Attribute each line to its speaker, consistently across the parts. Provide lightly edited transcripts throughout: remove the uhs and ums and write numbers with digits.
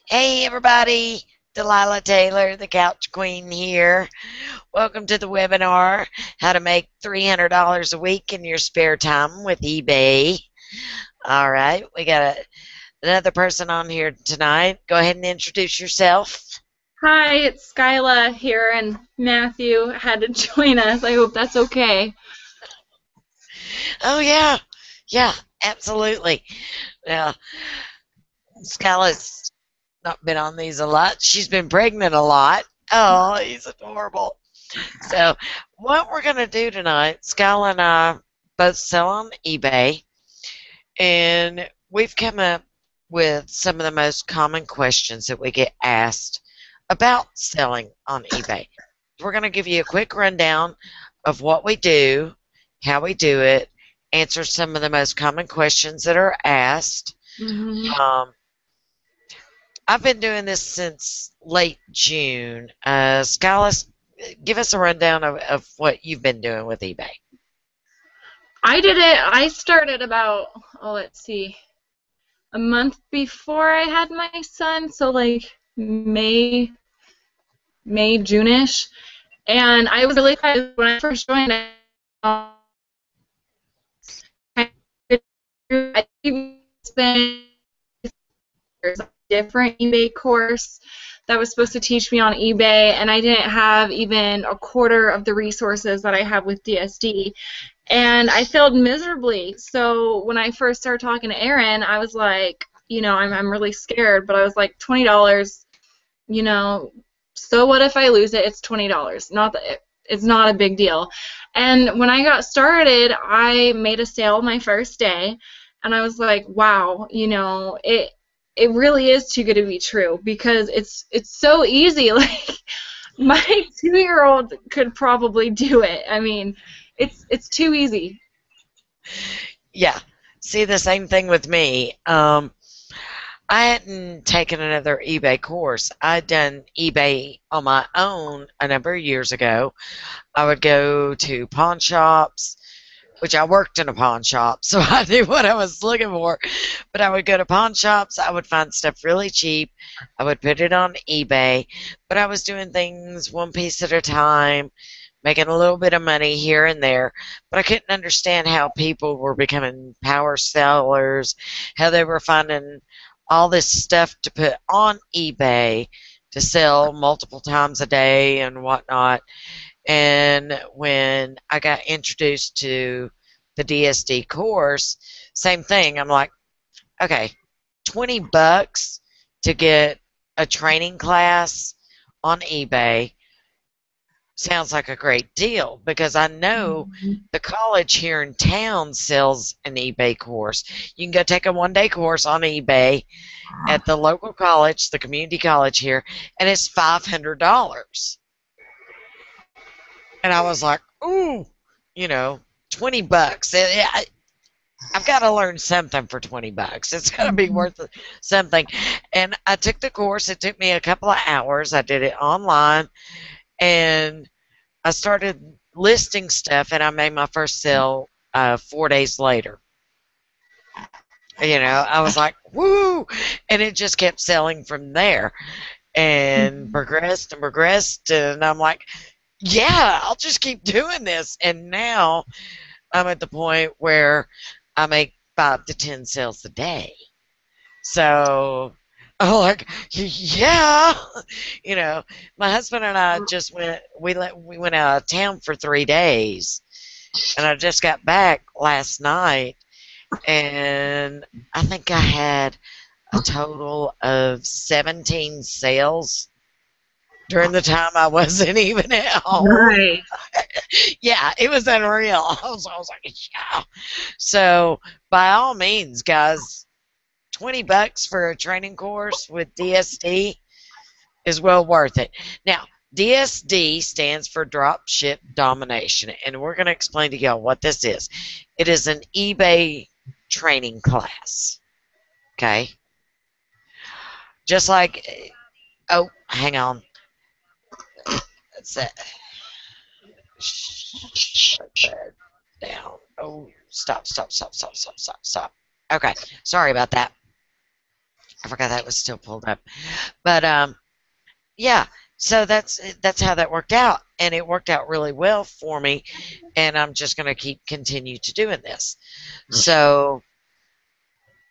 Speaker 1: Hey everybody, Delilah Taylor, the Couch Queen here. Welcome to the webinar, How to Make $300 a Week in Your Spare Time with eBay. All right, we got another person on here tonight. Go ahead and introduce yourself.
Speaker 2: Hi, it's Skyla here, and Matthew had to join us. I hope that's okay.
Speaker 1: Oh yeah, absolutely. Yeah, Skyla's not been on these a lot. She's been pregnant a lot. Oh, he's adorable. So, what we're going to do tonight, Skyla and I both sell on eBay, and we've come up with some of the most common questions that we get asked about selling on eBay. We're going to give you a quick rundown of what we do, how we do it, answer some of the most common questions that are asked.
Speaker 2: hmm
Speaker 1: Um, I've been doing this since late June. Skyla, give us a rundown of what you've been doing with eBay.
Speaker 2: I did it. I started about, let's see, a month before I had my son, so like May, June-ish. And I was really excited when I first joined. I spent a different eBay course that was supposed to teach me on eBay, and I didn't have even a quarter of the resources that I have with DSD. And I failed miserably. So when I first started talking to Aaron, I was like, I'm really scared, but I was like, $20, you know, so what if I lose it? It's $20. Not that it's not a big deal. And when I got started, I made a sale my first day, and I was like, wow, it really is too good to be true because it's so easy. Like my 2-year-old could probably do it. I mean, it's too easy.
Speaker 1: Yeah. See the same thing with me. I hadn't taken another eBay course. I'd done eBay on my own a number of years ago. I would go to pawn shops, which I worked in a pawn shop, so I knew what I was looking for. But I would go to pawn shops, I would find stuff really cheap, I would put it on eBay, but I was doing things one piece at a time, making a little bit of money here and there, but I couldn't understand how people were becoming power sellers, how they were finding all this stuff to put on eBay to sell multiple times a day and whatnot. And when I got introduced to the DSD course, same thing. I'm like, okay, $20 to get a training class on eBay sounds like a great deal because I know
Speaker 2: Mhm.
Speaker 1: the college here in town sells an eBay course. You can go take a 1 day course on eBay at the local college, the community college here, and it's $500. And I was like, ooh, you know, $20. I've got to learn something for $20. It's got to be
Speaker 2: Mhm.
Speaker 1: worth something. And I took the course. It took me a couple of hours. I did it online, and I started listing stuff, and I made my first sale 4 days later. I was like, woo! And it just kept selling from there and progressed and progressed. And I'm like, yeah, I'll just keep doing this. And now I'm at the point where I make 5 to 10 sales a day. So I'm like, yeah, you know, my husband and I just we went out of town for 3 days, and I just got back last night, and I think I had a total of 17 sales during the time I wasn't even at home.
Speaker 2: Right.
Speaker 1: Yeah, it was unreal. I was like, yeah. So by all means, guys, $20 for a training course with DSD is well worth it. Now, DSD stands for Drop Ship Domination, and we're going to explain to y'all what this is. It is an eBay training class. Okay, just like oh, hang on, that's it. Shut that down. Oh, stop. Okay, sorry about that. I forgot that was still pulled up. But yeah, so that's how that worked out, and it worked out really well for me, and I'm just going to continue to doing this. So,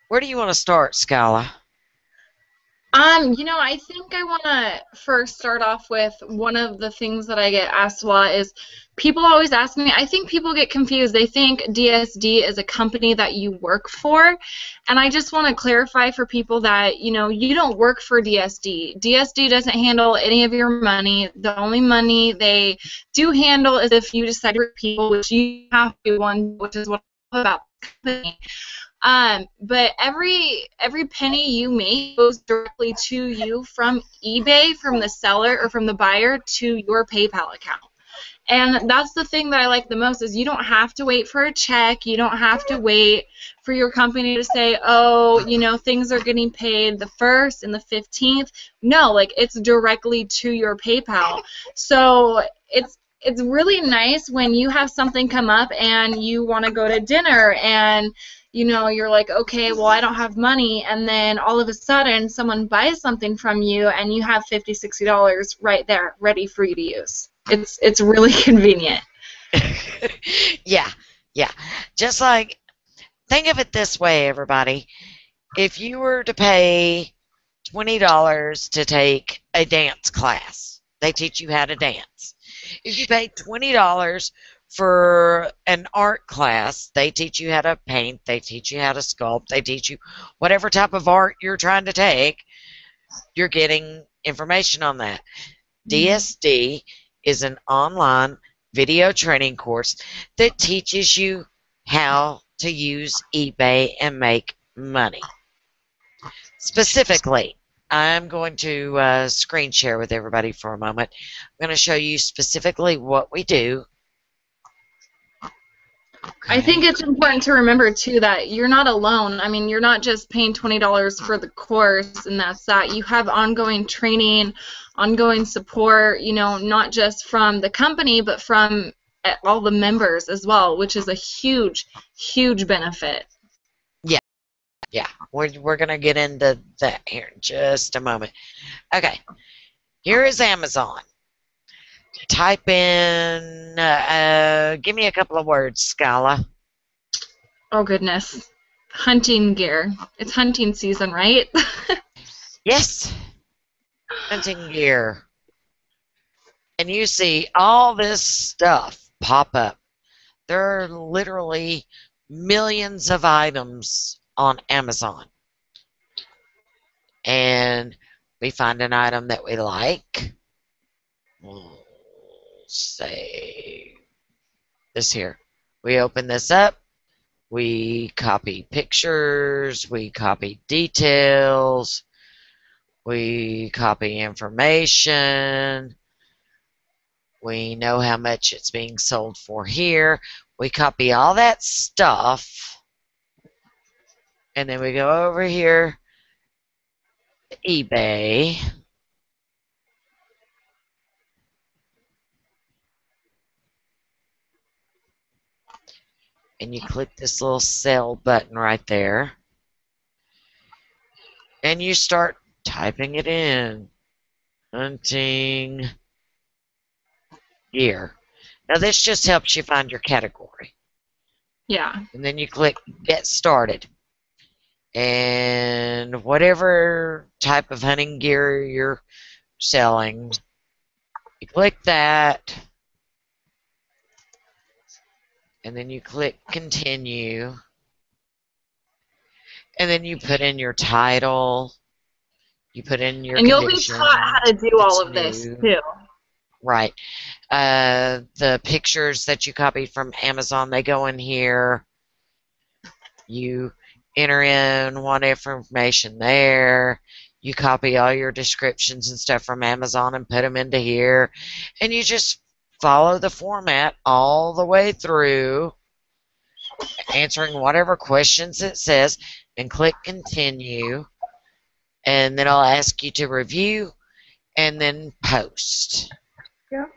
Speaker 1: where do you want to start, Scala?
Speaker 2: I think I want to first start off with one of the things that I get asked a lot is people always ask me, I think people get confused. They think DSD is a company that you work for. And I just want to clarify for people that, you don't work for DSD. DSD doesn't handle any of your money. The only money they do handle is if you decide to work people, which you have to one, which is what I love about the company. But every penny you make goes directly to you from eBay, from the seller or from the buyer to your PayPal account. And that's the thing that I like the most is you don't have to wait for a check. You don't have to wait for your company to say, oh, things are getting paid the 1st and the 15th. No, like it's directly to your PayPal. So it's really nice when you have something come up and you want to go to dinner and you're like, okay, well, I don't have money, and then all of a sudden someone buys something from you and you have $50, $60 right there ready for you to use. It's really convenient.
Speaker 1: Yeah, yeah. Just like, think of it this way, everybody. If you were to pay $20 to take a dance class, they teach you how to dance. If you pay $20 for an art class, they teach you how to paint, they teach you how to sculpt, they teach you whatever type of art you're trying to take, you're getting information on that. DSD is an online video training course that teaches you how to use eBay and make money. Specifically, I'm going to screen share with everybody for a moment. I'm going to show you specifically what we do.
Speaker 2: I think it's important to remember, too, that you're not alone. I mean, you're not just paying $20 for the course and that's that. You have ongoing training, ongoing support, not just from the company, but from all the members as well, which is a huge, huge benefit.
Speaker 1: Yeah, we're going to get into that here in just a moment. Okay, here is Amazon. Type in, give me a couple of words, Scala.
Speaker 2: Oh, goodness. Hunting gear. It's hunting season, right?
Speaker 1: Yes, hunting gear. And you see all this stuff pop up. There are literally millions of items on Amazon. And we find an item that we like. We'll say this here. We open this up. We copy pictures. We copy details. We copy information. We know how much it's being sold for here. We copy all that stuff. And then we go over here to eBay. And you click this little sell button right there. And you start typing it in. Hunting gear. Now this just helps you find your category.
Speaker 2: Yeah.
Speaker 1: And then you click get started. And whatever type of hunting gear you're selling, you click that. And then you click continue. And then you put in your title. You put in your conditions.
Speaker 2: And you'll be taught how to do all of this, too.
Speaker 1: Right. The pictures that you copied from Amazon, they go in here. You enter in what information there. You copy all your descriptions and stuff from Amazon and put them into here. And you just follow the format all the way through, answering whatever questions it says, and click continue. And then I'll ask you to review and then post.
Speaker 2: Yep.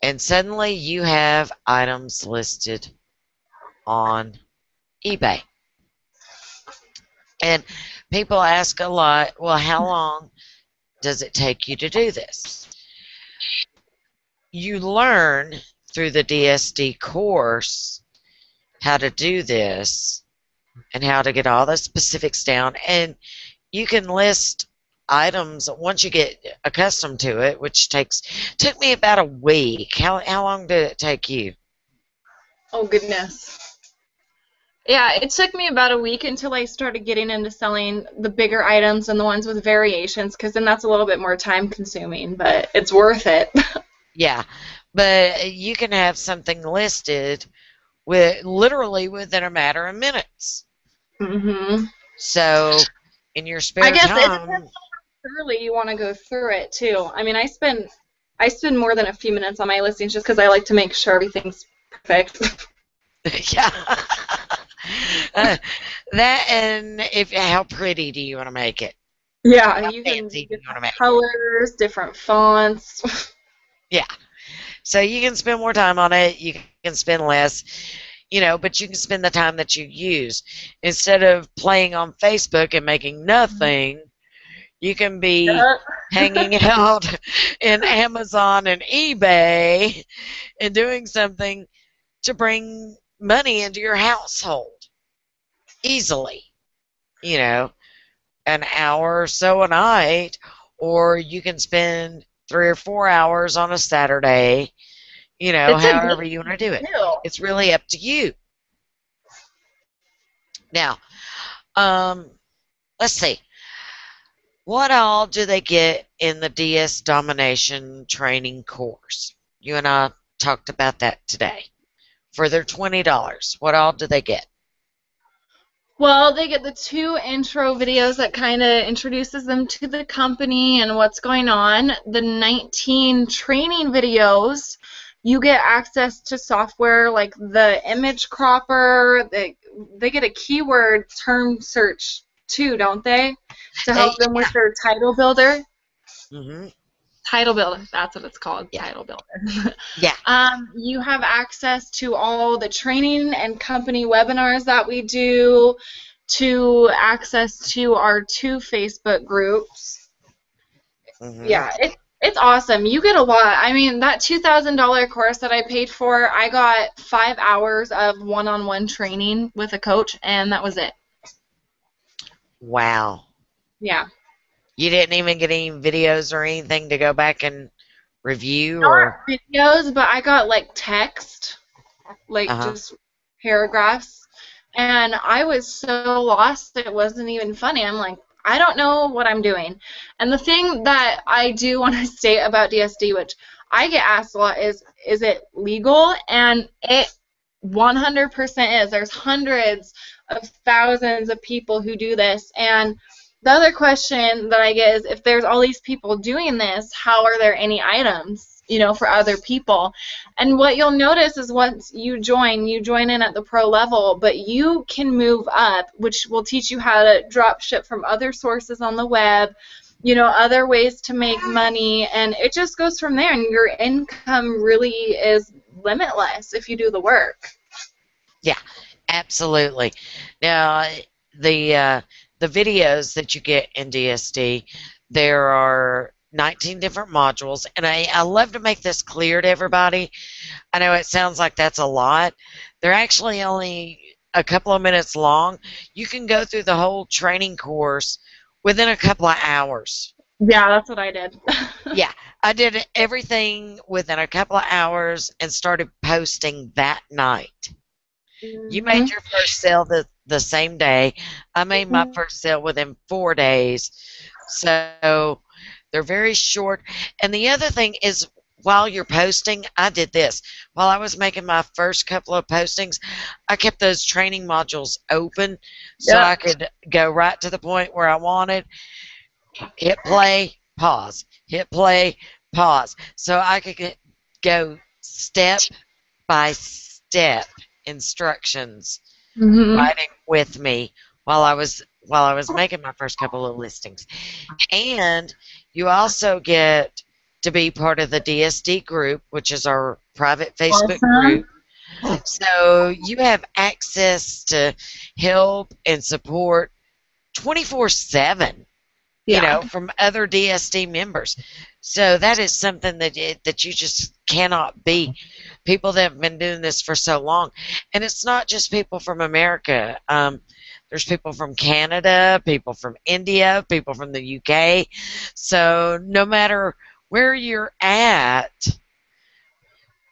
Speaker 1: And suddenly you have items listed on eBay. And People ask a lot, well, how long does it take you to do this? You learn through the DSD course how to do this and how to get all the specifics down. And you can list items once you get accustomed to it, which took me about a week. How long did it take you?
Speaker 2: Oh, goodness. Yeah, it took me about a week until I started getting into selling the bigger items and the ones with variations, because then that's a little bit more time consuming, but it's worth it.
Speaker 1: Yeah, but you can have something listed literally within a matter of minutes.
Speaker 2: hmm
Speaker 1: So in your
Speaker 2: I
Speaker 1: spare
Speaker 2: guess it depends
Speaker 1: time,
Speaker 2: how thoroughly you want to go through it too. I mean, I spend more than a few minutes on my listings just because I like to make sure everything's perfect.
Speaker 1: yeah. Uh, that and if how pretty do you want to make it?
Speaker 2: Yeah,
Speaker 1: How
Speaker 2: you can
Speaker 1: fancy do you want to
Speaker 2: different
Speaker 1: make it?
Speaker 2: colors, different fonts.
Speaker 1: Yeah. So you can spend more time on it. You can spend less, but you can spend the time that you use instead of playing on Facebook and making nothing. You can be hanging out in Amazon and eBay and doing something to bring money into your household easily. You know, an hour or so a night, or you can spend 3 or 4 hours on a Saturday,
Speaker 2: It's a
Speaker 1: however
Speaker 2: good
Speaker 1: you want to do it.
Speaker 2: too.
Speaker 1: It's really up to you. Now, um, let's see. What all do they get in the DS Domination training course? You and I talked about that today. For their $20, what all do they get?
Speaker 2: Well, they get the 2 intro videos that kind of introduces them to the company and what's going on. The 19 training videos, you get access to software like the image cropper. They get a keyword term search too, don't they? To help them with their title builder.
Speaker 1: Mm-hmm.
Speaker 2: Title builder, that's what it's called,
Speaker 1: Yeah.
Speaker 2: title builder.
Speaker 1: Yeah.
Speaker 2: You have access to all the training and company webinars that we do, to access to our 2 Facebook groups.
Speaker 1: Mm-hmm.
Speaker 2: Yeah, it's awesome. You get a lot. I mean, that $2,000 course that I paid for, I got 5 hours of one-on-one training with a coach, and that was it.
Speaker 1: Wow.
Speaker 2: Yeah.
Speaker 1: You didn't even get any videos or anything to go back and review
Speaker 2: Not
Speaker 1: or
Speaker 2: videos, but I got like text, like
Speaker 1: uh-huh.
Speaker 2: just paragraphs. And I was so lost that it wasn't even funny. I'm like, I don't know what I'm doing. And the thing that I do want to state about DSD, which I get asked a lot, is it legal? And it 100% is. There's hundreds of thousands of people who do this. And the other question that I get is, if there's all these people doing this, how are there any items, for other people? And what you'll notice is once you join in at the pro level, but you can move up, which will teach you how to drop ship from other sources on the web, other ways to make money, and it just goes from there, and your income really is limitless if you do the work.
Speaker 1: Yeah, absolutely. Now, the videos that you get in DSD, there are 19 different modules, and I love to make this clear to everybody. I know it sounds like that's a lot. They're actually only a couple of minutes long. You can go through the whole training course within a couple of hours.
Speaker 2: Yeah, that's what I did.
Speaker 1: Yeah, I did everything within a couple of hours and started posting that night. You made your first sale the same day. I made my first sale within 4 days. So they're very short. And the other thing is, while you're posting, I did this. While I was making my first couple of postings, I kept those training modules open so I could go right to the point where I wanted. Hit play, pause. Hit play, pause. So I could go step by step instructions writing with me while I was making my first couple of listings. And you also get to be part of the DSD group, which is our private Facebook group. So you have access to help and support 24/7,
Speaker 2: Yeah.
Speaker 1: from other DSD members. So that is something that you just cannot beat. People that have been doing this for so long, and it's not just people from America. There's people from Canada, people from India, people from the UK. So no matter where you're at,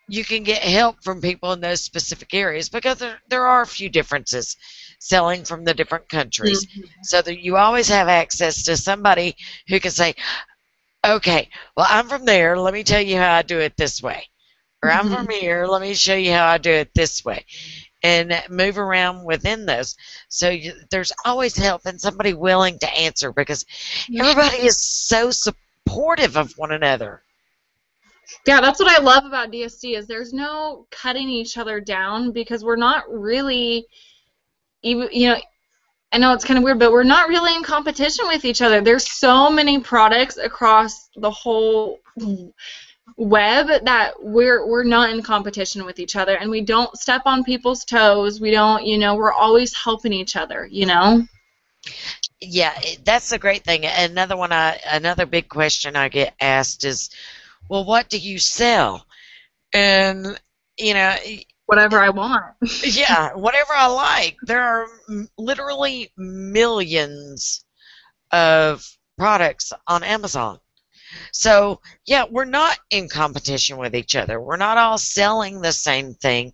Speaker 1: you can get help from people in those specific areas, because there are a few differences selling from the different countries. So that you always have access to somebody who can say, okay, well, I'm from there. Let me tell you how I do it this way. Or I'm from here. Let me show you how I do it this way. And move around within those. So there's always help and somebody willing to answer, because everybody is so supportive of one another.
Speaker 2: Yeah, that's what I love about DSD is there's no cutting each other down, because we're not really even, I know it's kind of weird, but we're not really in competition with each other. There's so many products across the whole web that we're not in competition with each other, and we don't step on people's toes. We don't, we're always helping each other,
Speaker 1: Yeah, that's the great thing. Another big question I get asked is, well, what do you sell? And
Speaker 2: whatever I want.
Speaker 1: Yeah, whatever I like. There are literally millions of products on Amazon. So, yeah, we're not in competition with each other. We're not all selling the same thing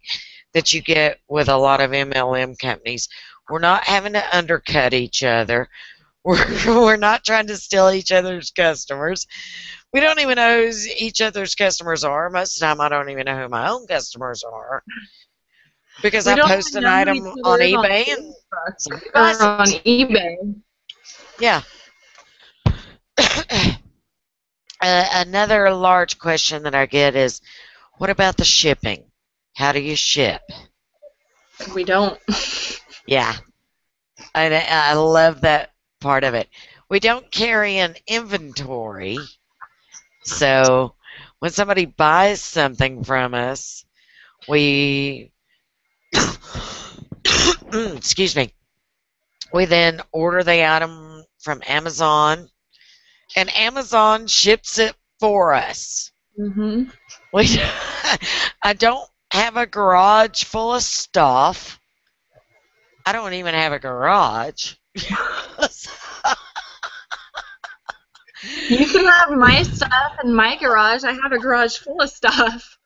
Speaker 1: that you get with a lot of MLM companies. We're not having to undercut each other. We're not trying to steal each other's customers. We don't even know who each other's customers are. Most of the time, I don't even know who my own customers are, because I post an item on eBay and somebody buys it.
Speaker 2: On eBay.
Speaker 1: Yeah. Another large question that I get is, what about the shipping? How do you ship?
Speaker 2: We don't.
Speaker 1: Yeah. I love that part of it. We don't carry an inventory. So when somebody buys something from us, we excuse me, we then order the item from Amazon, and Amazon ships it for us. I don't have a garage full of stuff. I don't even have a garage.
Speaker 2: You can have my stuff in my garage. I have a garage full of stuff.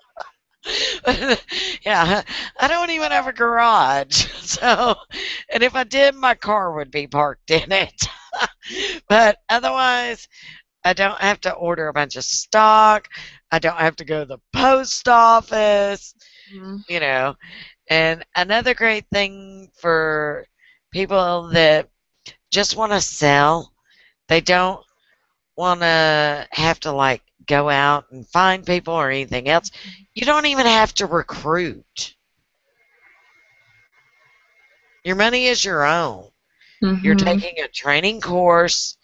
Speaker 1: Yeah, I don't even have a garage. So, and if I did, my car would be parked in it. But otherwise, I don't have to order a bunch of stock. I don't have to go to the post office, And another great thing for people that just want to sell, they don't want to have to go out and find people or anything else. You don't even have to recruit. Your money is your own. You're taking a training course.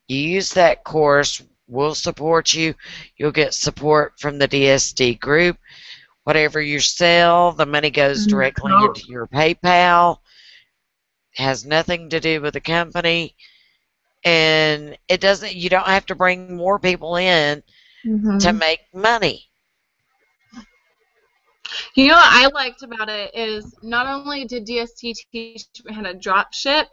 Speaker 1: You use that course. We'll support you. You'll get support from the DSD group. Whatever you sell, the money goes directly into your PayPal. Has nothing to do with the company. And you don't have to bring more people in to make money.
Speaker 2: What I liked about it is not only did DST teach me how to drop ship,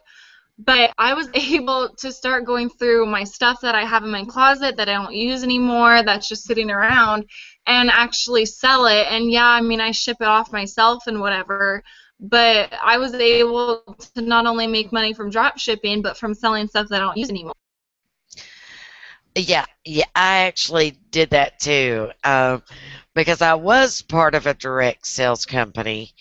Speaker 2: but I was able to start going through my stuff that I have in my closet that I don't use anymore, that's just sitting around, and actually sell it. And yeah, I ship it off myself and whatever, but I was able to not only make money from drop shipping, but from selling stuff that I don't use anymore.
Speaker 1: Yeah, I actually did that too, because I was part of a direct sales company,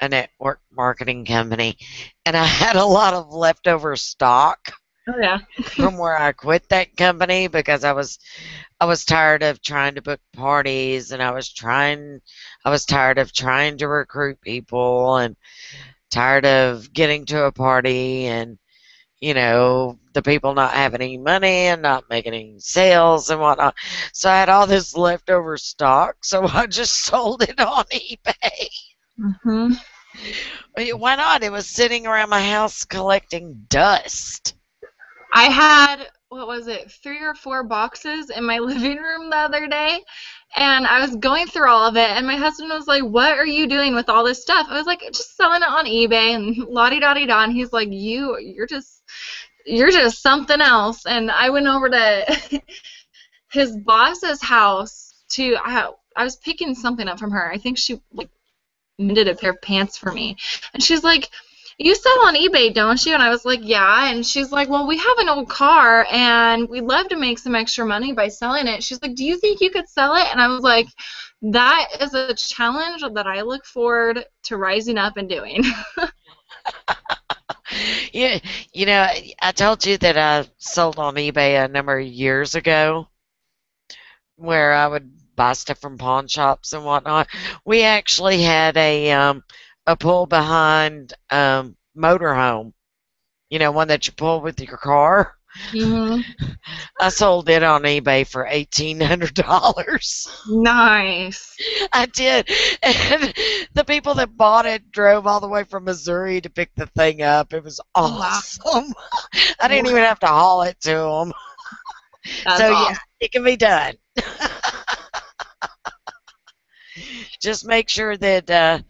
Speaker 1: a network marketing company, and I had a lot of leftover stock.
Speaker 2: Oh yeah.
Speaker 1: From where I quit that company, because I was tired of trying to book parties, and I was tired of trying to recruit people, and tired of getting to a party and the people not having any money and not making any sales and whatnot. So I had all this leftover stock, so I just sold it on eBay. Why not? It was sitting around my house collecting dust.
Speaker 2: I had, what was it, 3 or 4 boxes in my living room the other day, and I was going through all of it, and my husband was like, "What are you doing with all this stuff?" I was like, "Just selling it on eBay," and la-di-da-di-da, and he's like, you're just something else. And I went over to his boss's house I was picking something up from her. I think she like mended a pair of pants for me. And she's like, "You sell on eBay, don't you?" And I was like, "Yeah." And she's like, "Well, we have an old car and we'd love to make some extra money by selling it." She's like, "Do you think you could sell it?" And I was like, "That is a challenge that I look forward to rising up and doing."
Speaker 1: Yeah, I told you that I sold on eBay a number of years ago, where I would buy stuff from pawn shops and whatnot. We actually had a pull behind motorhome, one that you pull with your car.
Speaker 2: hmm
Speaker 1: I sold it on eBay for $1,800.
Speaker 2: Nice.
Speaker 1: I did, and the people that bought it drove all the way from Missouri to pick the thing up. It was
Speaker 2: Oh, wow.
Speaker 1: awesome. I didn't even have to haul it to them.
Speaker 2: That's
Speaker 1: So yeah,
Speaker 2: awesome.
Speaker 1: it can be done. Just make sure that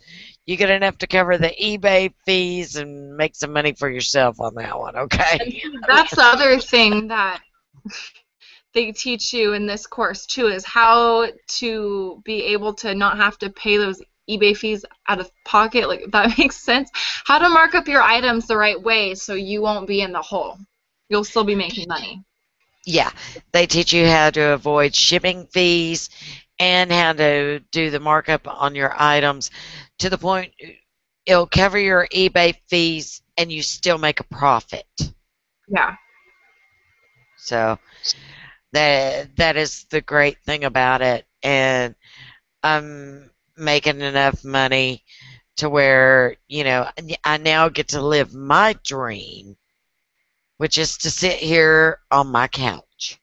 Speaker 1: you get enough to cover the eBay fees and make some money for yourself on that one,
Speaker 2: And
Speaker 1: okay?
Speaker 2: see, that's the other thing that they teach you in this course too, is how to be able to not have to pay those eBay fees out of pocket. Like, if that makes sense. How to mark up your items the right way so you won't be in the hole. You'll still be making money.
Speaker 1: Yeah, they teach you how to avoid shipping fees and how to do the markup on your items to the point it'll cover your eBay fees and you still make a profit.
Speaker 2: Yeah.
Speaker 1: So that is the great thing about it, and I'm making enough money to where I now get to live my dream, which is to sit here on my couch.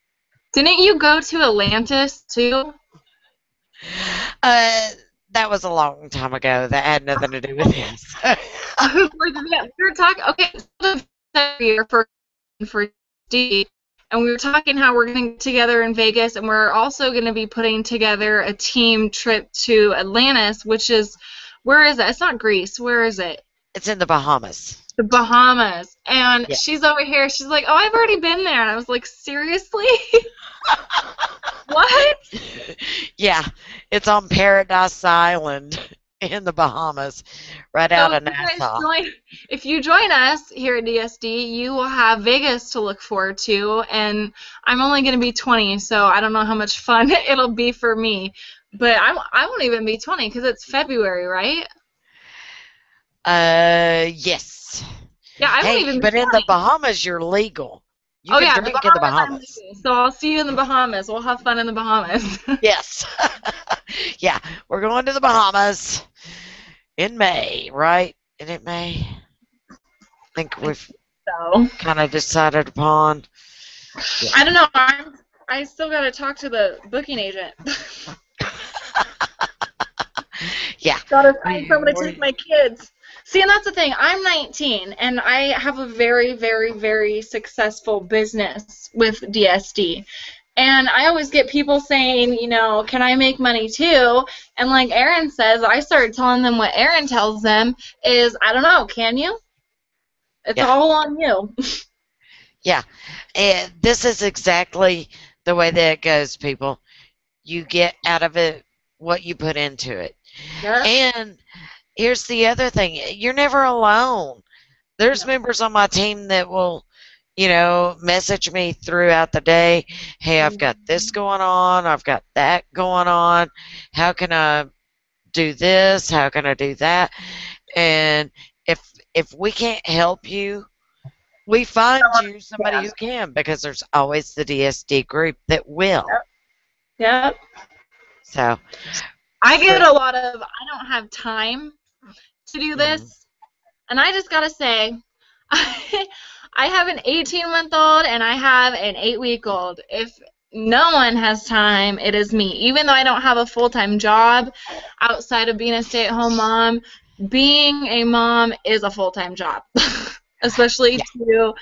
Speaker 2: Didn't you go to Atlantis too?
Speaker 1: Uh, that was a long time ago. That had nothing to do with this.
Speaker 2: We were talking. Okay, so year for D, and we were talking how we're going to get together in Vegas, and we're also going to be putting together a team trip to Atlantis, which is, where is it? It's not Greece. Where is it?
Speaker 1: It's in the Bahamas.
Speaker 2: The Bahamas. And
Speaker 1: Yeah.
Speaker 2: she's over here. She's like, "Oh, I've already been there." And I was like, "Seriously? What?"
Speaker 1: Yeah, it's on Paradise Island in the Bahamas, right out
Speaker 2: So
Speaker 1: of Nassau.
Speaker 2: if you join us here at DSD, you will have Vegas to look forward to, and I'm only going to be 20, so I don't know how much fun it'll be for me. But I won't even be 20 because it's February, right?
Speaker 1: Yes.
Speaker 2: Yeah, I won't
Speaker 1: Hey,
Speaker 2: even be
Speaker 1: but in the
Speaker 2: 20.
Speaker 1: Bahamas, you're legal. You
Speaker 2: Oh
Speaker 1: can
Speaker 2: yeah, the
Speaker 1: drink in the
Speaker 2: Bahamas I'm
Speaker 1: Bahamas.
Speaker 2: leaving, so I'll see you in the Bahamas. We'll have fun in the Bahamas.
Speaker 1: Yes. Yeah, we're going to the Bahamas in May, right? Isn't it May? I think we've
Speaker 2: So
Speaker 1: kind of decided upon. Yeah.
Speaker 2: I don't know. I still got to talk to the booking agent.
Speaker 1: Yeah.
Speaker 2: Gotta find someone to take my kids. See, and that's the thing. I'm 19, and I have a very, very, very successful business with DSD. And I always get people saying, "Can I make money too?" And like Erin says, I started telling them what Erin tells them is, "I don't know, can you? It's
Speaker 1: Yeah.
Speaker 2: all on you."
Speaker 1: Yeah. And this is exactly the way that it goes, people. You get out of it what you put into it.
Speaker 2: Yeah.
Speaker 1: And here's the other thing. You're never alone. There's
Speaker 2: No.
Speaker 1: members on my team that will, message me throughout the day. Hey, I've got this going on. I've got that going on. How can I do this? How can I do that? And if we can't help you, we find you somebody who can, because there's always the DSD group that will.
Speaker 2: Yep.
Speaker 1: So
Speaker 2: I get a lot of, "I don't have time to do this," and I just gotta say, I have an 18-month-old and I have an 8-week-old. If no one has time, it is me. Even though I don't have a full-time job outside of being a stay-at-home mom, being a mom is a full-time job, especially to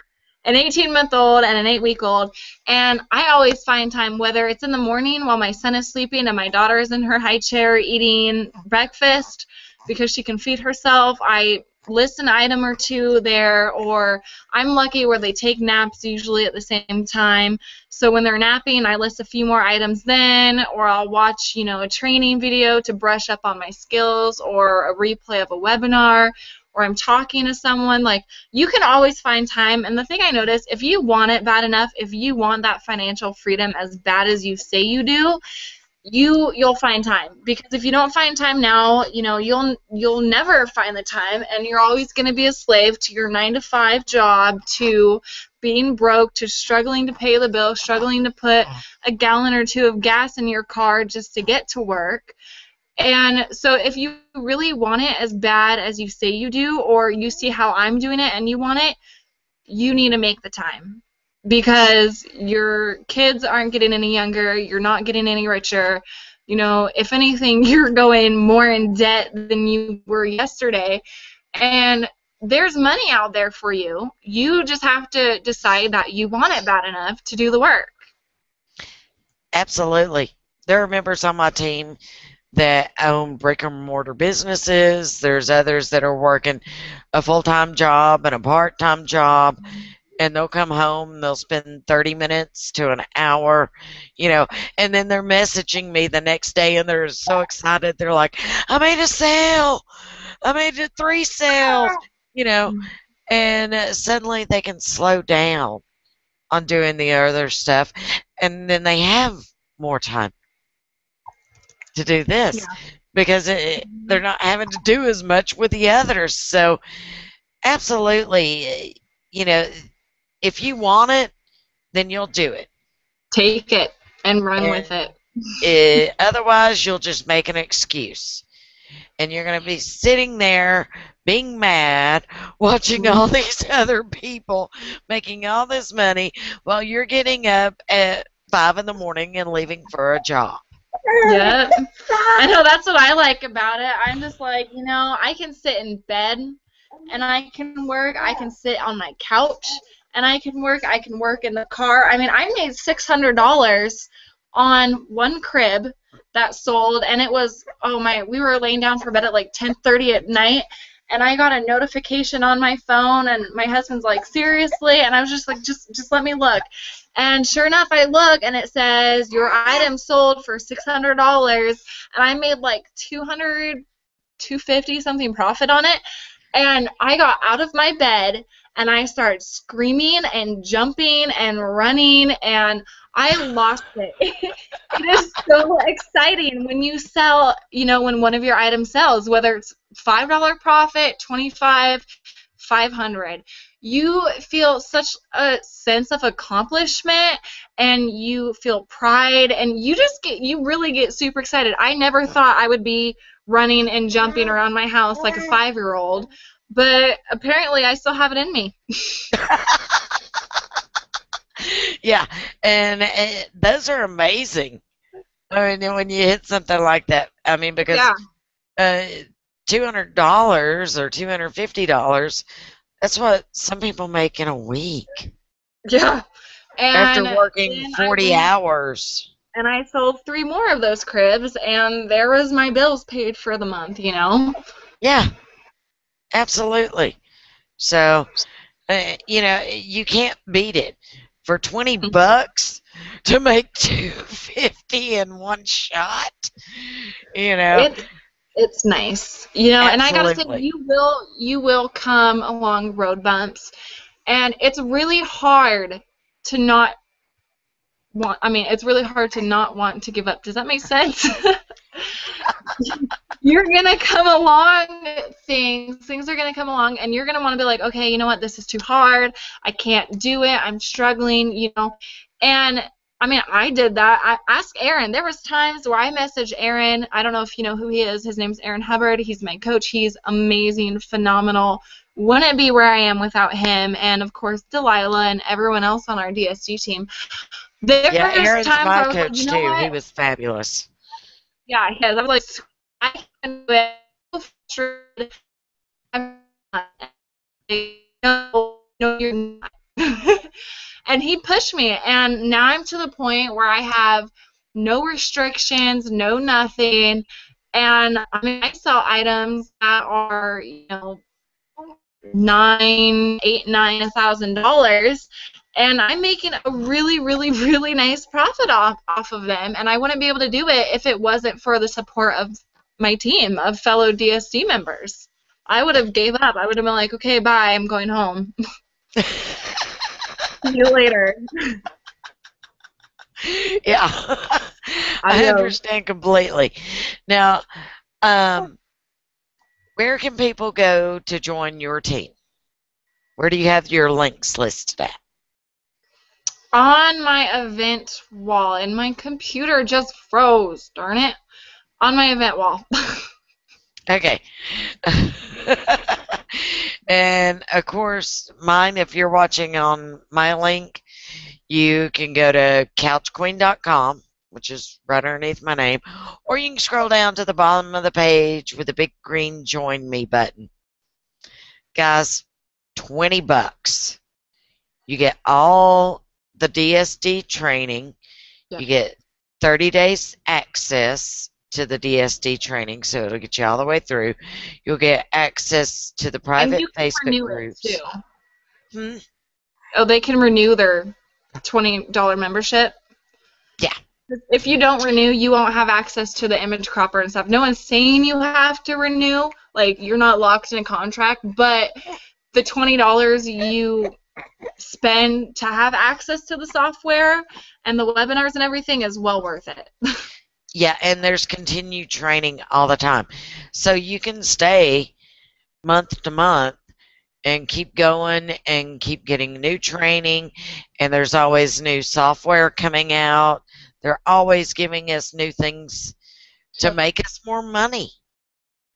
Speaker 2: an 18-month-old and an 8-week-old, and I always find time, whether it's in the morning while my son is sleeping and my daughter is in her high chair eating breakfast because she can feed herself. I list an item or two there, or I'm lucky where they take naps usually at the same time. So when they're napping, I list a few more items then, or I'll watch, a training video to brush up on my skills, or a replay of a webinar, or I'm talking to someone. Like, you can always find time. And the thing I notice, if you want it bad enough, if you want that financial freedom as bad as you say you do, you'll find time. Because if you don't find time now, you'll never find the time, and you're always going to be a slave to your 9-to-5 job, to being broke, to struggling to pay the bill, struggling to put a gallon or two of gas in your car just to get to work. And so if you really want it as bad as you say you do, or you see how I'm doing it and you want it, you need to make the time. Because your kids aren't getting any younger, you're not getting any richer. If anything, you're going more in debt than you were yesterday. And there's money out there for you. You just have to decide that you want it bad enough to do the work.
Speaker 1: Absolutely. There are members on my team that own brick-and-mortar businesses. There's others that are working a full-time job and a part-time job. And they'll come home, they'll spend 30 minutes to an hour, and then they're messaging me the next day, and they're so excited. They're like, I made a sale. I made 3 sales, and suddenly they can slow down on doing the other stuff, and then they have more time to do this because they're not having to do as much with the others. So absolutely, if you want it, then you'll do it.
Speaker 2: Take it and run with it.
Speaker 1: Otherwise, you'll just make an excuse. And you're going to be sitting there being mad, watching all these other people making all this money while you're getting up at 5 in the morning and leaving for a job.
Speaker 2: Yep. I know, that's what I like about it. I'm just like, I can sit in bed and I can work. I can sit on my couch and I can work. I can work in the car. I mean, I made $600 on one crib that sold, and it was, we were laying down for bed at like 10:30 at night, and I got a notification on my phone, and my husband's like, seriously? And I was just like, just let me look. And sure enough, I look, and it says, your item sold for $600, and I made like $250 something profit on it. And I got out of my bed, and I started screaming and jumping and running, and I lost it. It is so exciting when you sell, when one of your items sells, whether it's $5 profit, $25, $500. You feel such a sense of accomplishment, and you feel pride, and you really get super excited. I never thought I would be running and jumping around my house like a 5-year-old, but apparently I still have it in me.
Speaker 1: Yeah, and those are amazing. I mean, when you hit something like that, I mean, because $200 or $250, that's what some people make in a week.
Speaker 2: Yeah. And
Speaker 1: after working 40 hours.
Speaker 2: And I sold 3 more of those cribs, and there was my bills paid for the month,
Speaker 1: Yeah, absolutely. So, you can't beat it. For $20 to make $250 in one shot,
Speaker 2: It's nice, and I gotta say, you will come along road bumps, and it's really hard to not want. I mean, it's really hard to not want to give up. Does that make sense? You're gonna come along, things are gonna come along, and you're gonna want to be like, okay, you know what, this is too hard. I can't do it. I'm struggling, And I mean, I did that. I asked Aaron. There was times where I messaged Aaron. I don't know if you know who he is. His name's Aaron Hubbard. He's my coach. He's amazing, phenomenal. Wouldn't be where I am without him, and of course Delilah and everyone else on our DSG team.
Speaker 1: Aaron's my coach too. What? He was fabulous.
Speaker 2: Yeah, he is. I was like, I can do it. No, you're not. And he pushed me, and now I'm to the point where I have no restrictions, no nothing, and I mean I sell items that are, $9,000, and I'm making a really, really, really nice profit off of them, and I wouldn't be able to do it if it wasn't for the support of my team of fellow DSD members. I would have gave up. I would have been like, okay, bye, I'm going home. See you later.
Speaker 1: Yeah. I
Speaker 2: Adios.
Speaker 1: understand completely. Now, where can people go to join your team? Where do you have your links listed at?
Speaker 2: On my event wall, and my computer just froze, darn it. On my event wall.
Speaker 1: Okay. And of course, mine, if you're watching on my link, you can go to couchqueen.com, which is right underneath my name, or you can scroll down to the bottom of the page with the big green Join Me button. Guys, $20. You get all the DSD training.
Speaker 2: Yeah.
Speaker 1: You get 30 days access to the DSD training, so it'll get you all the way through. You'll get access to the private
Speaker 2: And you can
Speaker 1: Facebook
Speaker 2: renew
Speaker 1: groups.
Speaker 2: it too. Oh, they can renew their $20 membership?
Speaker 1: Yeah.
Speaker 2: If you don't renew, you won't have access to the image cropper and stuff. No one's saying you have to renew. Like, you're not locked in a contract, but the $20 you spend to have access to the software and the webinars and everything is well worth it.
Speaker 1: Yeah, and there's continued training all the time. So you can stay month to month and keep going and keep getting new training, and there's always new software coming out. They're always giving us new things to make us more money.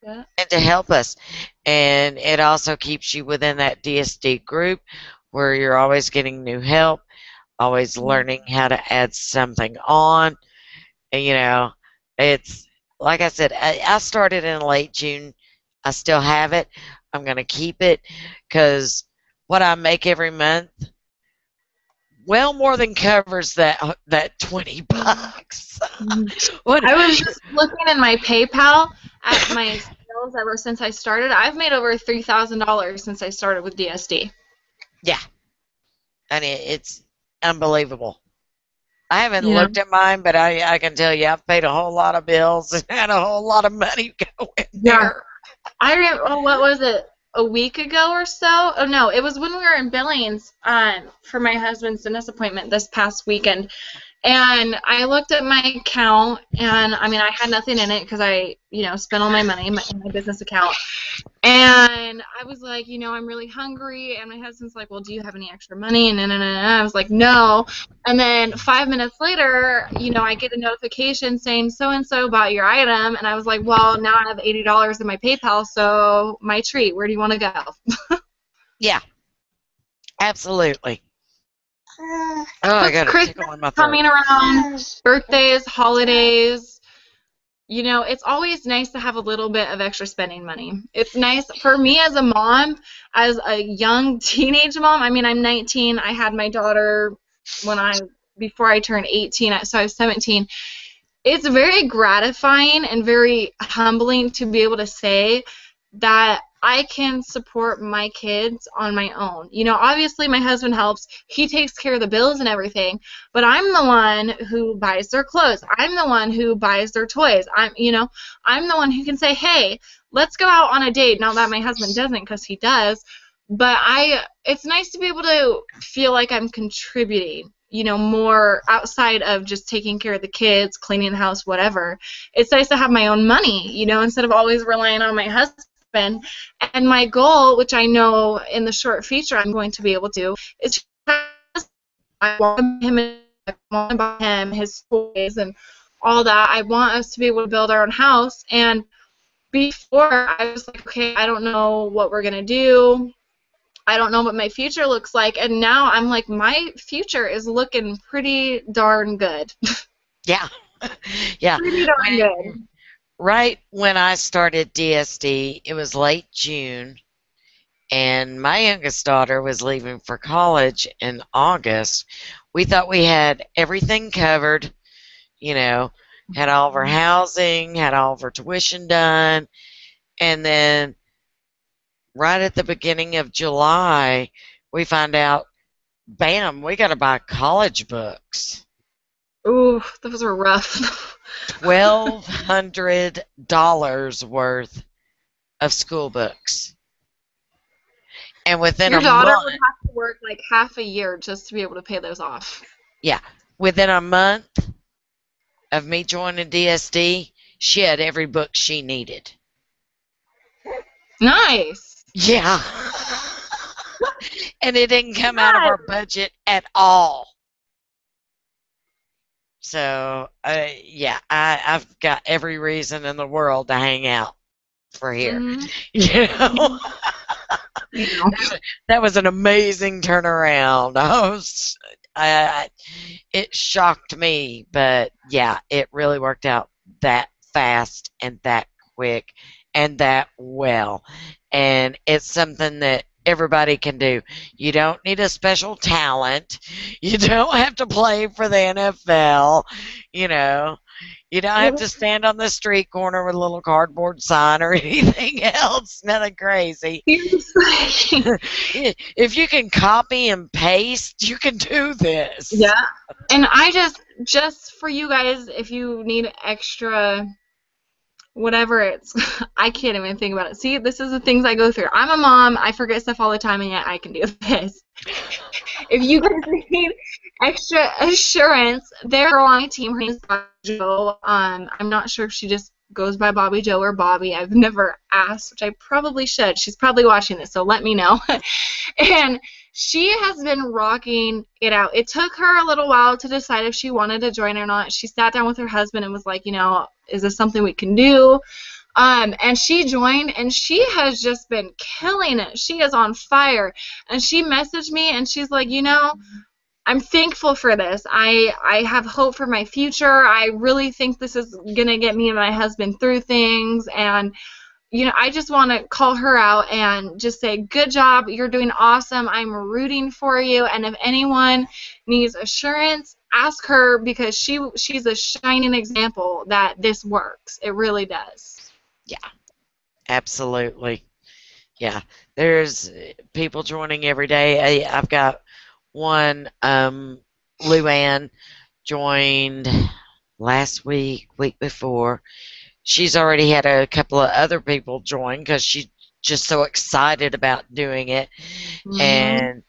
Speaker 2: Yeah.
Speaker 1: And to help us. And it also keeps you within that DSD group where you're always getting new help, always learning how to add something on. And, it's like I said, I started in late June. I still have it. I'm going to keep it because what I make every month well more than covers that $20.
Speaker 2: I was just looking in my PayPal at my sales ever since I started. I've made over $3,000 since I started with DSD.
Speaker 1: Yeah. And it's unbelievable. I haven't looked at mine, but I can tell you I've paid a whole lot of bills and had a whole lot of money going there.
Speaker 2: I remember, what was it, a week ago or so? Oh, no, it was when we were in Billings for my husband's dentist appointment this past weekend. And I looked at my account, and I mean, I had nothing in it because I, spent all my money in my business account. And I was like, I'm really hungry. And my husband's like, well, do you have any extra money? And I was like, no. And then 5 minutes later, I get a notification saying so-and-so bought your item. And I was like, well, now I have $80 in my PayPal, so my treat. Where do you want to go?
Speaker 1: Yeah, absolutely. I got a tickle in my throat.
Speaker 2: Coming around, birthdays, holidays. It's always nice to have a little bit of extra spending money. It's nice for me as a mom, as a young teenage mom. I mean, I'm 19. I had my daughter before I turned 18, so I was 17. It's very gratifying and very humbling to be able to say that I can support my kids on my own. Obviously my husband helps. He takes care of the bills and everything, but I'm the one who buys their clothes. I'm the one who buys their toys. I'm the one who can say, hey, let's go out on a date. Not that my husband doesn't, because he does, but it's nice to be able to feel like I'm contributing, more outside of just taking care of the kids, cleaning the house, whatever. It's nice to have my own money, instead of always relying on my husband. And my goal, which I know in the short future I'm going to be able to, is I want to buy him his toys and all that. I want us to be able to build our own house. And before, I was like, okay, I don't know what we're going to do. I don't know what my future looks like. And now I'm like, my future is looking pretty darn good.
Speaker 1: Yeah. Yeah.
Speaker 2: Pretty darn good.
Speaker 1: Right when I started DSD, it was late June, and my youngest daughter was leaving for college in August. We thought we had everything covered, you know, had all of our housing, had all of our tuition done, and then right at the beginning of July, we find out, bam, we got to buy college books.
Speaker 2: Ooh, those are rough.
Speaker 1: $1,200 worth of school books. And within
Speaker 2: Your
Speaker 1: a
Speaker 2: daughter
Speaker 1: month,
Speaker 2: would have to work like half a year just to be able to pay those off.
Speaker 1: yeah, within a month of me joining DSD, she had every book she needed.
Speaker 2: Nice.
Speaker 1: Yeah. And it didn't come out of our budget at all. So, yeah, I've got every reason in the world to hang out for here.
Speaker 2: Mm-hmm.
Speaker 1: You know?
Speaker 2: Yeah.
Speaker 1: That was an amazing turnaround. It shocked me, but yeah, it really worked out that fast and that quick and that well. And it's something that everybody can do. You don't need a special talent. You don't have to play for the NFL. You know, you don't have to stand on the street corner with a little cardboard sign or anything else. Nothing crazy. If you can copy and paste, you can do this.
Speaker 2: Yeah. And I just for you guys, if you need extra whatever it's, I can't even think about it. See, this is the things I go through. I'm a mom. I forget stuff all the time, and yet I can do this. If you guys need extra assurance, they're on my team. Her name's Bobby Jo. I'm not sure if she just goes by Bobby Jo or Bobby. I've never asked, which I probably should. She's probably watching this, so let me know. And she has been rocking it out. It took her a little while to decide if she wanted to join or not. She sat down with her husband and was like, is this something we can do? And she joined, and she has just been killing it. She is on fire. And she messaged me, and she's like, I'm thankful for this. I have hope for my future. I really think this is going to get me and my husband through things. And, I just want to call her out and just say, good job. You're doing awesome. I'm rooting for you. And if anyone needs assurance, ask her, because she's a shining example that this works. It really does.
Speaker 1: Yeah, absolutely. Yeah, there's people joining every day. I've got one, Luann joined last week, week before. She's already had a couple of other people join because she's just so excited about doing it.
Speaker 2: Mhm.
Speaker 1: And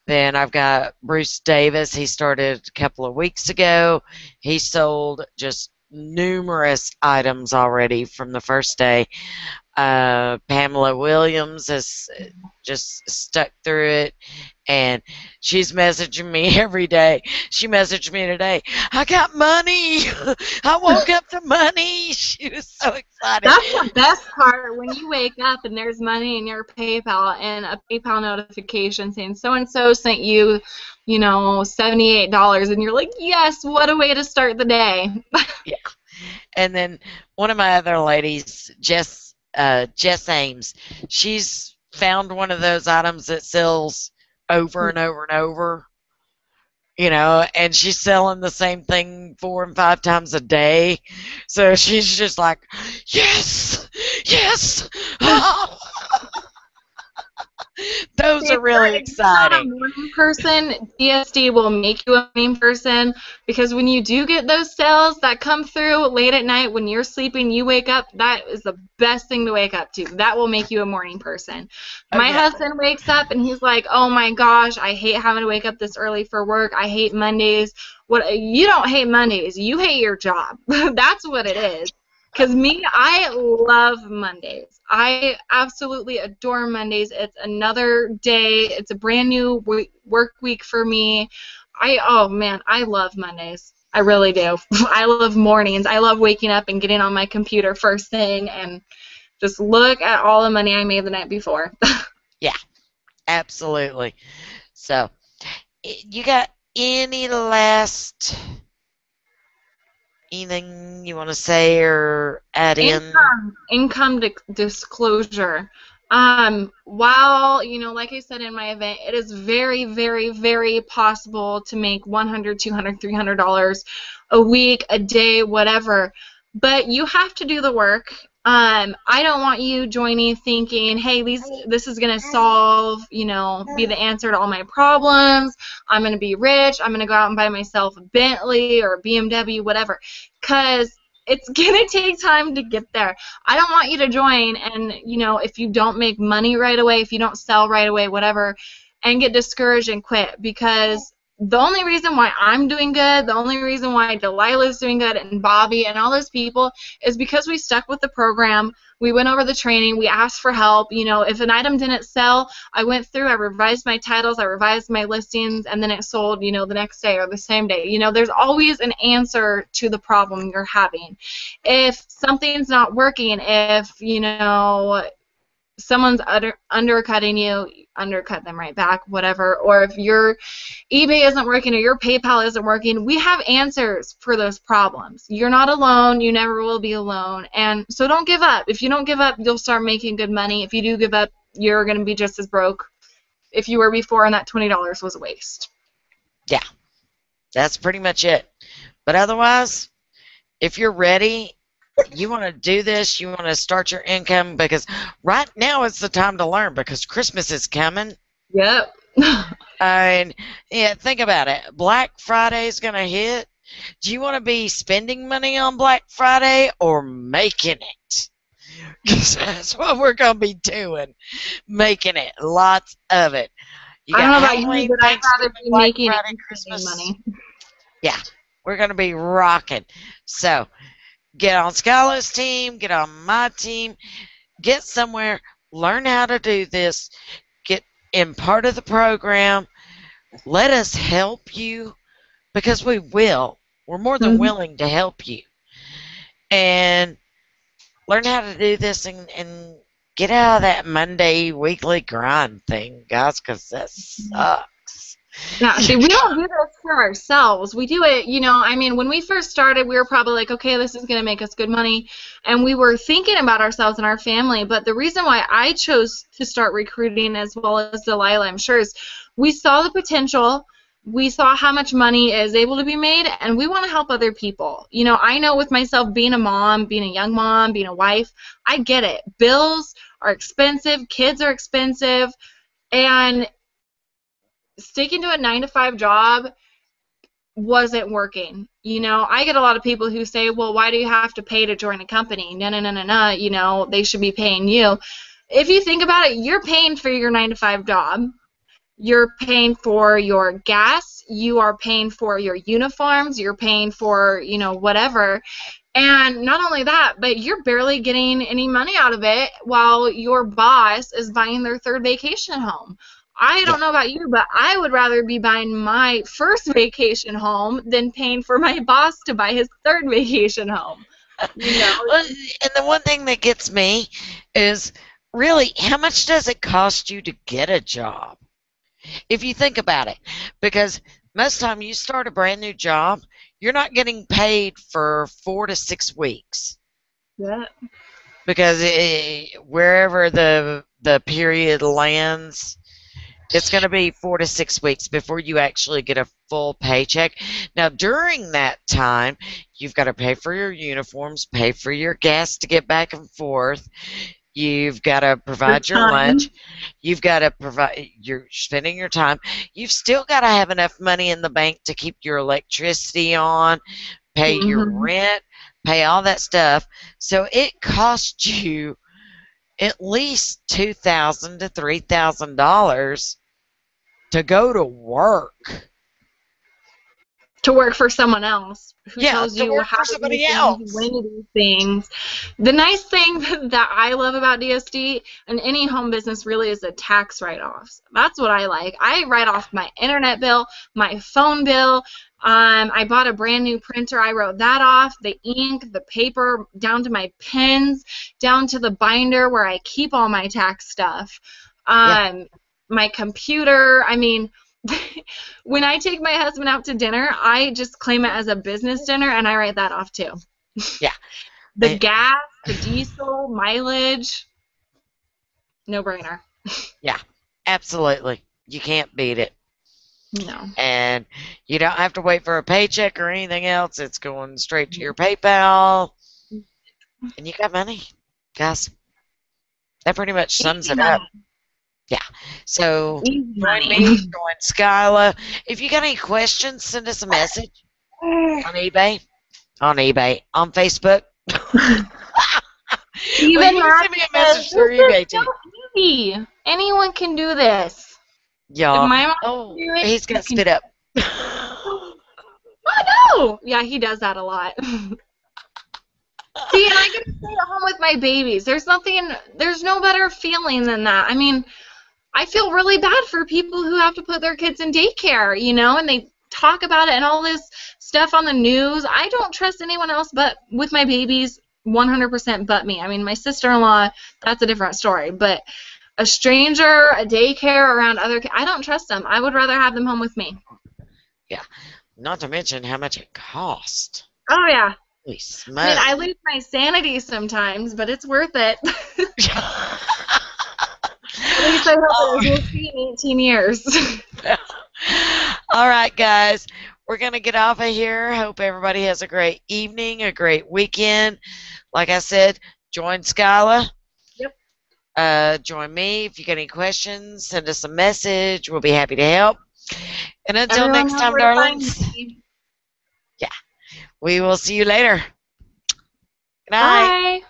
Speaker 1: then I've got Bruce Davis. He started a couple of weeks ago. He sold just numerous items already from the first day. Pamela Williams has just stuck through it, and she's messaging me every day. She messaged me today, I got money. I woke up to money. She was so excited.
Speaker 2: That's the best part, when you wake up and there's money in your PayPal and a PayPal notification saying so-and-so sent you, $78, and you're like, yes, what a way to start the day.
Speaker 1: Yeah. And then one of my other ladies, Jess Ames, she's found one of those items that sells over and over and over, and she's selling the same thing 4 and 5 times a day. So she's just like, yes, oh. Those are really exciting.
Speaker 2: If you're not a morning person, DSD will make you a morning person, because when you do get those sales that come through late at night when you're sleeping, you wake up, that is the best thing to wake up to. That will make you a morning person. My husband wakes up and he's like, oh my gosh, I hate having to wake up this early for work. I hate Mondays. What? You don't hate Mondays. You hate your job. That's what it is. Because I love Mondays. I absolutely adore Mondays. It's another day. It's a brand new work week for me. Oh man, I love Mondays. I really do. I love mornings. I love waking up and getting on my computer first thing and just look at all the money I made the night before.
Speaker 1: Yeah, absolutely. So, you got anything you want to say or add in?
Speaker 2: Income disclosure. While, like I said in my event, it is very, very, very possible to make $100, $200, $300 a week, a day, whatever. But you have to do the work. I don't want you joining thinking, hey, this is going to solve, be the answer to all my problems. I'm going to be rich. I'm going to go out and buy myself a Bentley or a BMW, whatever. Because it's going to take time to get there. I don't want you to join and, if you don't make money right away, if you don't sell right away, whatever, and get discouraged and quit, because the only reason why I'm doing good, the only reason why Delilah's doing good and Bobby and all those people is because we stuck with the program. We went over the training. We asked for help. If an item didn't sell, I went through, I revised my titles, I revised my listings, and then it sold, the next day or the same day. There's always an answer to the problem you're having. If something's not working, if, someone's undercutting you, undercut them right back, whatever. Or if your eBay isn't working or your PayPal isn't working, we have answers for those problems. You're not alone. You never will be alone. And so don't give up. If you don't give up, you'll start making good money. If you do give up, you're going to be just as broke if you were before, and that $20 was a waste.
Speaker 1: Yeah, that's pretty much it. But otherwise, if you're ready, you want to do this, you want to start your income, because right now is the time to learn, because Christmas is coming.
Speaker 2: Yep.
Speaker 1: And yeah, think about it. Black Friday is going to hit. Do you want to be spending money on Black Friday or making it? Because that's what we're going to be doing. Making it. Lots of it.
Speaker 2: I don't know about you, but I'd rather be making it Christmas money.
Speaker 1: Yeah, we're going to be rocking. So, get on Skylar's team, get on my team, get somewhere, learn how to do this, get in part of the program, let us help you, because we will. We're more than willing to help you. And learn how to do this and get out of that Monday weekly grind thing, guys, because that sucks.
Speaker 2: Yeah, see, we don't do this for ourselves. We do it, when we first started, we were probably like, okay, this is going to make us good money. And we were thinking about ourselves and our family. But the reason why I chose to start recruiting, as well as Delilah, I'm sure, is we saw the potential. We saw how much money is able to be made, and we want to help other people. I know with myself, being a mom, being a young mom, being a wife, I get it. Bills are expensive. Kids are expensive. And sticking to a 9-to-5 job wasn't working. I get a lot of people who say, well, why do you have to pay to join a company? No, they should be paying you. If you think about it, you're paying for your 9-to-5 job. You're paying for your gas. You are paying for your uniforms. You're paying for, whatever. And not only that, but you're barely getting any money out of it while your boss is buying their third vacation home. I don't know about you, but I would rather be buying my first vacation home than paying for my boss to buy his third vacation home.
Speaker 1: Well, and the one thing that gets me is, really, how much does it cost you to get a job? If you think about it, because most of the time you start a brand new job, you're not getting paid for 4 to 6 weeks.
Speaker 2: Yeah.
Speaker 1: Because wherever the period lands, it's going to be 4 to 6 weeks before you actually get a full paycheck. Now, during that time, you've got to pay for your uniforms, pay for your gas to get back and forth. You've got to provide your lunch. You've got to provide, you're spending your time. You've still got to have enough money in the bank to keep your electricity on, pay your rent, pay all that stuff. So it costs you at least $2,000 to $3,000 to go to work.
Speaker 2: To work for someone else who tells you how to do things, when to do things. The nice thing that I love about DSD and any home business really is the tax write-offs. That's what I like. I write off my internet bill, my phone bill. I bought a brand new printer. I wrote that off. The ink, the paper, down to my pens, down to the binder where I keep all my tax stuff. My computer. I mean, when I take my husband out to dinner, I just claim it as a business dinner, and I write that off too.
Speaker 1: Yeah.
Speaker 2: The gas, the diesel, mileage. no brainer.
Speaker 1: Yeah, absolutely. You can't beat it.
Speaker 2: No.
Speaker 1: And you don't have to wait for a paycheck or anything else. It's going straight to your PayPal. And you got money, guys. That pretty much sums
Speaker 2: Easy
Speaker 1: it up.
Speaker 2: money.
Speaker 1: Yeah. So
Speaker 2: Easy
Speaker 1: join
Speaker 2: money.
Speaker 1: me, join Skyla. If you got any questions, send us a message on eBay, on Facebook.
Speaker 2: Even
Speaker 1: you can send me a message through eBay too.
Speaker 2: so easy. Anyone can do this.
Speaker 1: Y'all.
Speaker 2: If my mom
Speaker 1: Oh,
Speaker 2: can do it,
Speaker 1: he's got
Speaker 2: you can
Speaker 1: spit up.
Speaker 2: Oh no! Yeah, he does that a lot. See, and I get to stay at home with my babies. There's no better feeling than that. I mean, I feel really bad for people who have to put their kids in daycare, and they talk about it and all this stuff on the news. I don't trust anyone else but with my babies 100% but me. I mean, my sister-in-law, that's a different story, but a stranger, a daycare around other kids, I don't trust them. I would rather have them home with me.
Speaker 1: Yeah. Not to mention how much it costs.
Speaker 2: Oh, yeah.
Speaker 1: Holy
Speaker 2: I
Speaker 1: smokes.
Speaker 2: mean, I lose my sanity sometimes, but it's worth it. At least I hope we'll see in 18 years.
Speaker 1: All right, guys. We're going to get off of here. Hope everybody has a great evening, a great weekend. Like I said, join Skyla.
Speaker 2: Yep.
Speaker 1: Join me. If you got any questions, send us a message. We'll be happy to help. And until
Speaker 2: Everyone
Speaker 1: next
Speaker 2: knows
Speaker 1: time,
Speaker 2: where to find
Speaker 1: darlings,
Speaker 2: me.
Speaker 1: we will see you later. Good night.
Speaker 2: Bye.